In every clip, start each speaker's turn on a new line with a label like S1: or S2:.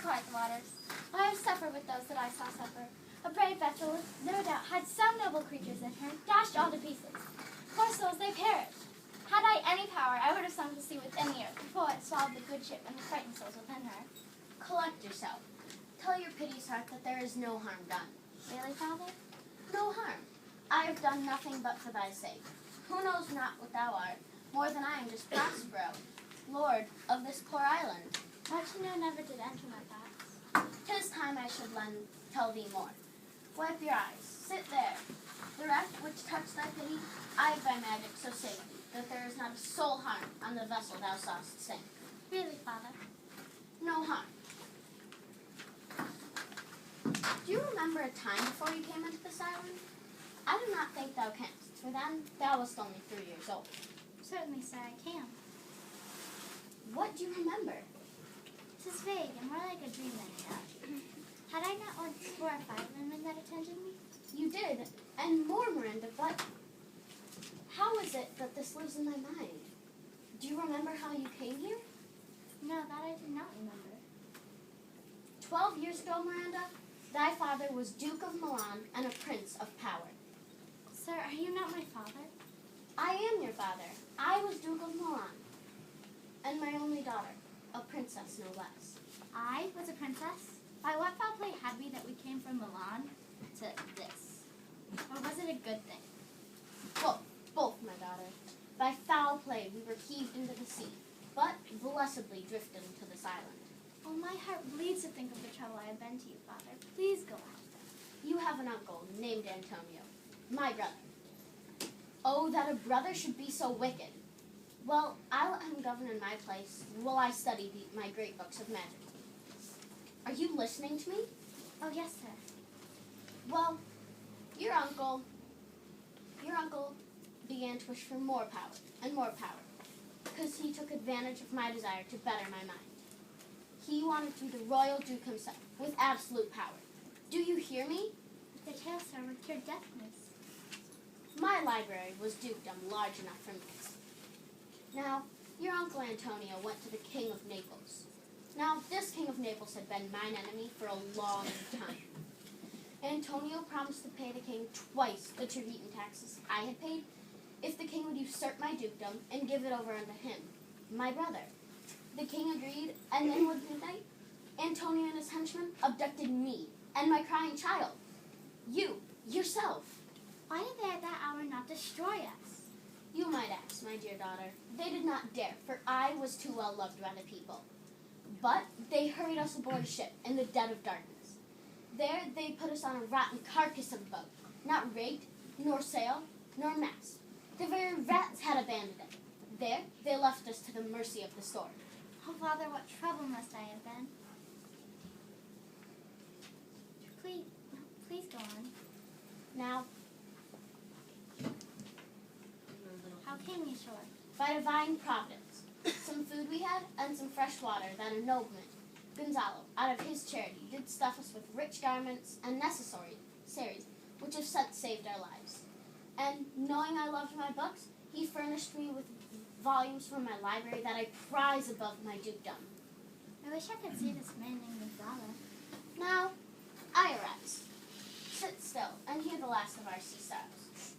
S1: quiet the waters. I have suffered with those that I saw suffer. A brave vessel, no doubt, had some noble creatures in her, dashed all to pieces. Poor souls, they perished. Had I any power, I would have sunk the sea within the earth before it swallowed the good ship and the frightened souls within her.
S2: Collect yourself. Tell your piteous heart that there is no harm done.
S1: Really, Father?
S2: No harm. I have done nothing but for thy sake. Who knows not what thou art, more than I am just Prospero, lord of this poor island.
S1: Fortune never did enter my thoughts.
S2: 'Tis time I should tell thee more. Wipe your eyes. Sit there. The wreck which touched thy pity, I by magic so saved thee, that there is not a soul harm on the vessel thou sawest sink.
S1: Really, Father?
S2: No harm. Do you remember a time before you came into this island? I do not think thou canst, for then thou wast only 3 years old.
S1: Certainly, sir, I can.
S2: What do you remember?
S1: 'Tis vague and more like a dream than a doubt. Had I not once 4 or 5 women that attended me?
S2: You did, and more, Miranda, but how is it that this lives in my mind? Do you remember how you came here?
S1: No, that I do not remember.
S2: 12 years ago, Miranda, thy father was Duke of Milan and a prince of power.
S1: Sir, are you not my father?
S2: I am your father. I was Duke of Milan, and my only daughter, a princess no less.
S1: I was a princess? By what foul play had we that we came from Milan to this? Or was it a good thing?
S2: Both, my daughter. By foul play we were heaved into the sea, but blessedly drifted into this island.
S1: Oh, my heart bleeds to think of the trouble I have been to you, Father. Please go on.
S2: You have an uncle named Antonio, my brother. Oh, that a brother should be so wicked. Well, I'll let him govern in my place while I study my great books of magic. Are you listening to me?
S1: Oh, yes, sir.
S2: Well, your uncle began to wish for more power and more power, because he took advantage of my desire to better my mind. He wanted to be the royal duke himself, with absolute power. Do you hear me?
S1: The tale, sir, would cure deafness.
S2: My library was dukedom large enough for me. Now, your uncle Antonio went to the King of Naples. Now, this King of Naples had been mine enemy for a long time. Antonio promised to pay the king twice the tribute and taxes I had paid if the king would usurp my dukedom and give it over unto him, my brother. The king agreed, and then within the night, Antonio and his henchmen abducted me and my crying child. You, yourself.
S1: Why did they at that hour not destroy us?
S2: You might ask, my dear daughter. They did not dare, for I was too well loved by the people. But they hurried us aboard a ship in the dead of darkness. There they put us on a rotten carcass of a boat, not rigged, nor sail, nor mast. The very rats had abandoned it. There they left us to the mercy of the storm.
S1: Oh, Father, what trouble must I have been? Please go on.
S2: Now,
S1: how came we ashore?
S2: by divine providence, some food we had, and some fresh water that a nobleman, Gonzalo, out of his charity, did stuff us with rich garments and necessaries, which have since saved our lives. And knowing I loved my books, he furnished me with volumes from my library that I prize above my dukedom.
S1: I wish I could see this man named Gonzalo.
S2: Now, I arise. Sit still and hear the last of our sea sorrows.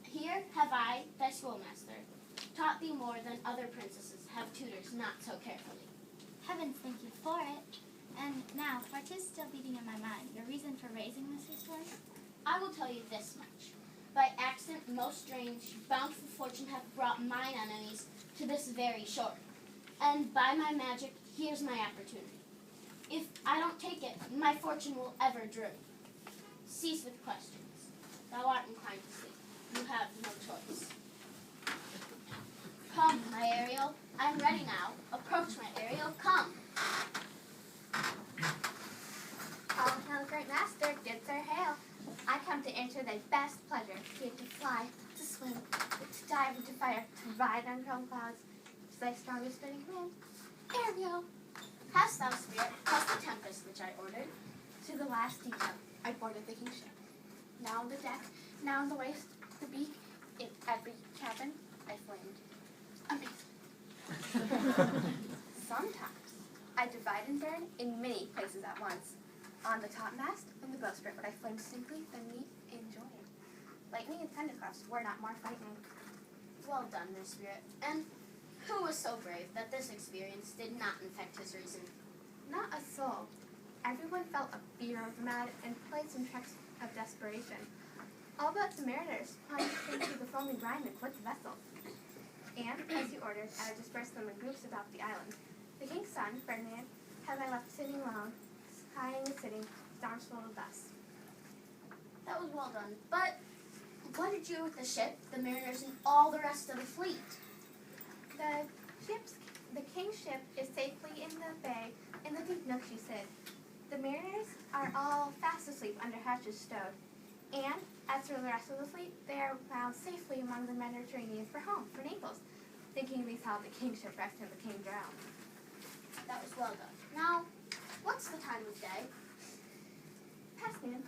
S2: Here have I, thy schoolmaster, taught thee more than other princesses have tutors not so carefully.
S1: Heavens, thank you for it. And now, for 'tis still beating in my mind, your reason for raising this restore?
S2: I will tell you this much. By accident most strange, bountiful fortune hath brought mine enemies to this very shore. And by my magic, here's my opportunity. If I don't take it, my fortune will ever droop. Cease with questions. Thou art inclined to sleep. You have no choice. Come, my Ariel. I'm ready now. Approach, my Ariel. Come.
S3: All hail, great master, good sir, hail. I come to enter thy best pleasure, be it to fly, to swim, to dive into fire, to ride on curled clouds, to thy strongest spinning command. Ariel,
S2: Hast thou, spirit, plus the Tempest which I ordered?
S3: to the last detail, I boarded the king's ship. Now on the deck, now on the waist, the beak, in every cabin, I flamed. Amazing. Sometimes, I divide and burn in many places at once. On the topmast, on the bowsprit, would I flame simply, then meet and join. Lightning and thunderclaps were not more frightening.
S2: Well done, my spirit. And who was so brave that this experience did not infect his reason?
S3: Not a soul. Everyone felt a fear of the mad and played some tricks of desperation. All but the mariners plunged into the foamy brine and quit the vessel. And, as he ordered, I would disperse them in groups about the island. The king's son, Ferdinand, had I left sitting alone, sighing and sitting, his arms folded thus.
S2: That was well done. But what did you do with the ship, the mariners, and all the rest of the fleet?
S3: The king's ship is safely in the bay, in the deep nook she sit. The mariners are all fast asleep under hatches stowed. And, as for the rest of the fleet, they are found safely among the Mediterranean for home, for Naples, thinking these how the king's ship wrecked and the king drowned.
S2: That was well done. Now, what's the time of day?
S3: Past noon.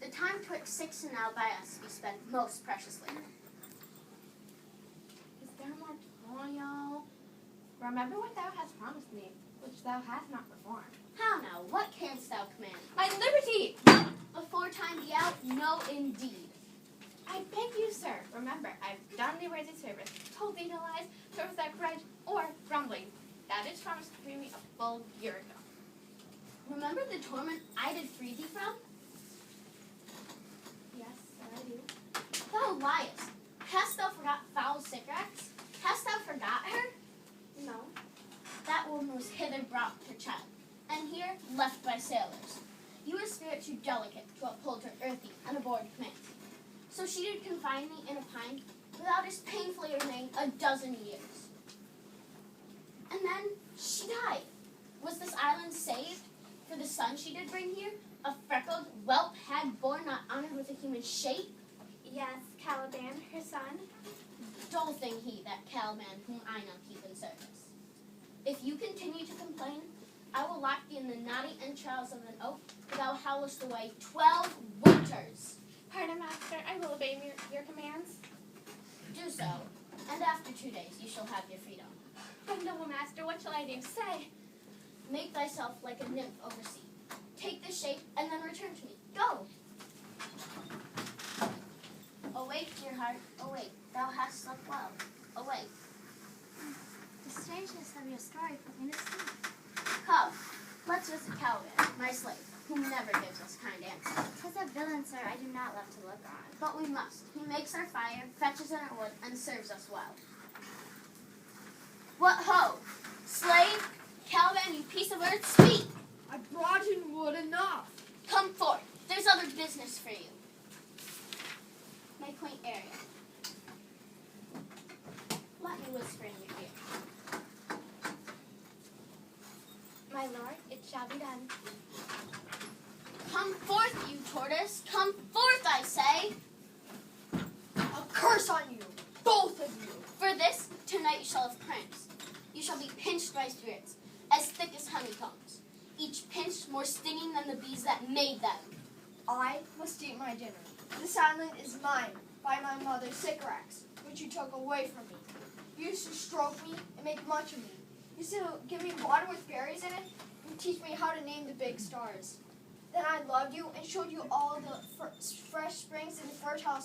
S2: The time twixt 6 and now by us be spent most preciously.
S3: Is there more toil? Remember what thou hast promised me, which thou hast not performed.
S2: How now? What canst thou command?
S3: My liberty!
S2: Before time be out? No, indeed.
S3: I beg you, sir, remember, I've done thee worthy service, told thee no lies, served thy pride, or grumbling. Thou didst promise to free me a full year ago.
S2: Remember the torment I did free thee from?
S3: Yes, sir, I do.
S2: Thou liest. Hast thou forgot foul Sycorax? Hast thou forgot her?
S3: No.
S2: That woman was hither brought her child, and here left by sailors. You a spirit too delicate to uphold her earthy and abhorred commands. So she did confine me in a pine, without us painfully remain a dozen years. And then she died. Was this island saved? For the son she did bring here, a freckled whelp hag born not honored with a human shape?
S3: Yes, Caliban, her son.
S2: Dull thing he, that Caliban, whom I now keep in service. If you continue to complain, I will lock thee in the knotty entrails of an oak, for thou howlest away 12 winters.
S3: Pardon, master, I will obey your commands.
S2: Do so, and after 2 days you shall have your freedom.
S3: Oh, noble master, what shall I do? Say.
S2: Make thyself like a nymph over sea. Take this shape, and then return to me. Go! Awake, dear heart, awake. Thou hast slept well. Awake.
S1: The strangeness of your story put me to sleep.
S2: Come, let's visit Caliban, my slave, who never gives us kind answers.
S1: 'Tis a villain, sir, I do not love to look on.
S2: But we must. He makes our fire, fetches in our wood, and serves us well. What ho! Slave, Caliban, you piece of earth, speak!
S4: I brought in wood enough.
S2: Come forth. There's other business for you. My quaint area. Let me whisper in your ear.
S3: My lord, it shall be done.
S2: Come forth, you tortoise. Come forth, I say.
S4: A curse on you, both of you.
S2: For this, tonight you shall have cramps. You shall be pinched by spirits, as thick as honeycombs, each pinch more stinging than the bees that made them.
S4: I must eat my dinner. This island is mine by my mother Sycorax, which you took away from me. You used to stroke me and make much of me. You used to give me water with berries in it and teach me how to name the big stars. Then I loved you and showed you all the fresh springs and fertile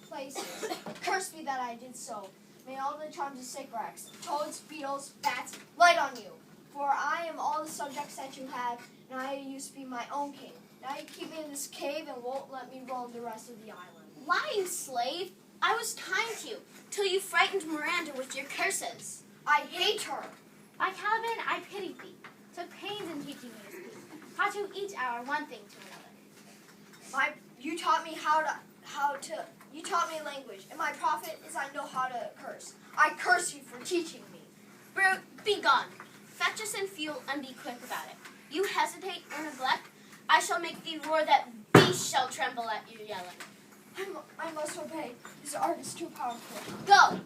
S4: places. Curse me that I did so. May all the charms of Sycorax, toads, beetles, bats, light on you. For I am all the subjects that you had, and I used to be my own king. Now you keep me in this cave and won't let me roam the rest of the island.
S2: Lying slave, I was kind to you, till you frightened Miranda with your curses.
S4: I hate her.
S1: By Caliban, I pitied thee, took pains in teaching me to speak, taught you each hour one thing to another.
S4: You taught me you taught me language, and my profit is I know how to curse. I curse you for teaching me.
S2: Brute, be gone. Fetch us in fuel and be quick about it. You hesitate or neglect, I shall make thee roar that beasts shall tremble at your yelling.
S4: I must obey. This art is too powerful.
S2: Go!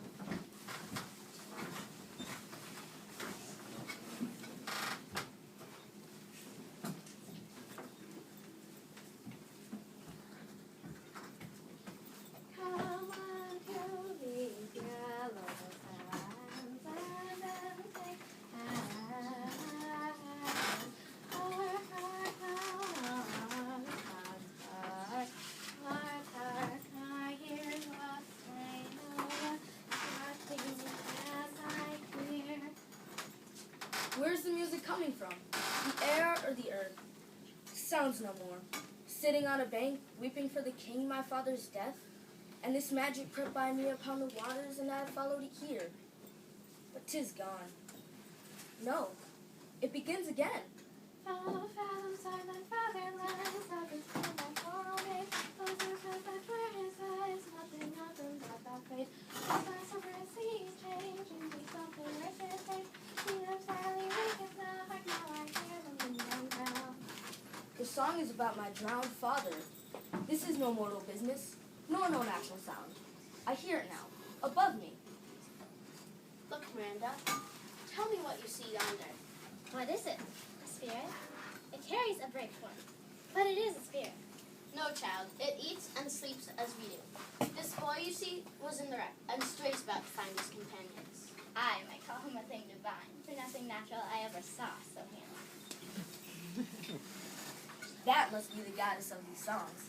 S5: Where's the music coming from? The air or the earth? Sounds no more. Sitting on a bank, weeping for the king, my father's death? And this magic crept by me upon the waters, and I have followed it here. But 'tis gone. No, it begins again.
S1: Follow fathom, silent fatherland, silent and coral maid. Those who said that were his eyes, nothing of them but that fate. The glass over his sea change into something richer fate. He lives sadly waketh the heart, now I hear the wind and growl.
S5: The song is about my drowned father. This is no mortal business, nor no natural sound. I hear it now, above me.
S2: Look, Miranda. Tell me what you see yonder.
S1: What is it? A spirit? It carries a bright form, but it is a spirit.
S2: No, child. It eats and sleeps as we do. This boy you see was in the wreck and strays about to find his companions.
S1: I might call him a thing divine, for nothing natural I ever saw so handsome.
S5: That must be the goddess of these songs.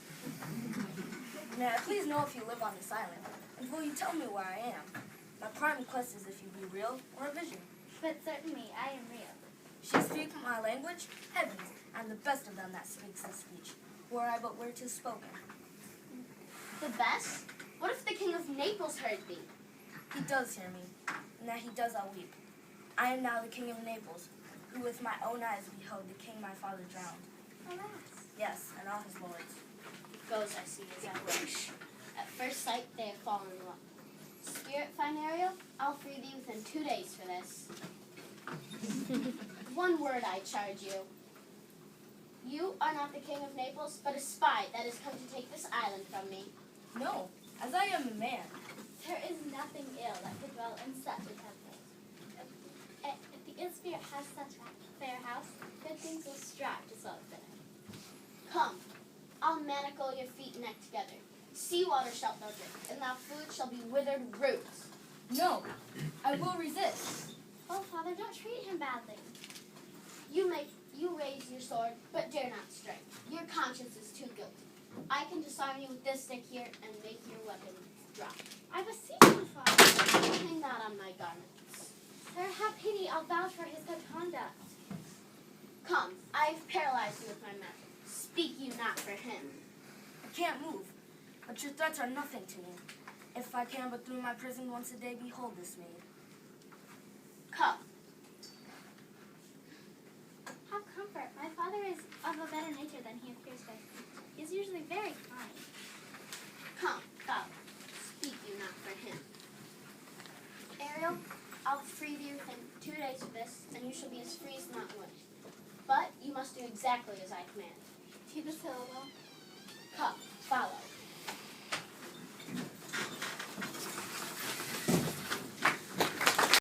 S5: May I please know if you live on this island, and will you tell me where I am? My prime quest is if you be real or a vision.
S1: But certainly I am real.
S5: She speaks my language, heavens, and the best of them that speaks this speech, were I but were 'tis spoken.
S2: The best? What if the king of Naples heard thee?
S5: He does hear me, and that he does I'll weep. I am now the king of Naples, who with my own eyes beheld the king my father drowned.
S1: Alas.
S5: Yes, and all his lords.
S2: It goes, I see, as I wish. At first sight, they have fallen in love. Spirit, fine Ariel, I'll free thee within 2 days for this. One word I charge you. You are not the king of Naples, but a spy that has come to take this island from me.
S5: No, as I am a man.
S1: There is nothing ill that could dwell in such a temple. If the ill spirit has such a fair house, good things will strive to swell within it.
S2: Come, I'll manacle your feet and neck together. Seawater shalt thou drink, and thy food shall be withered roots.
S5: No, I will resist.
S1: Oh, Father, don't treat him badly.
S2: You raise your sword, but dare not strike. Your conscience is too guilty. I can disarm you with this stick here and make your weapon drop.
S1: I beseech you, Father.
S2: Hang that on my garments.
S1: Sir, have pity. I'll vouch for his good conduct.
S2: Come, I've paralyzed you with my magic. Speak you not for him.
S5: I can't move, but your threats are nothing to me. If I can but through my prison once a day behold this maid.
S2: Come.
S1: Have comfort. My father is of a better nature than he appears to be. He is usually very kind.
S2: Come, follow. Speak you not for him. Ariel, I'll free you within 2 days of this, and you shall be as free as the mountain wind. But you must do exactly as I command.
S1: To the syllable.
S2: Come, follow.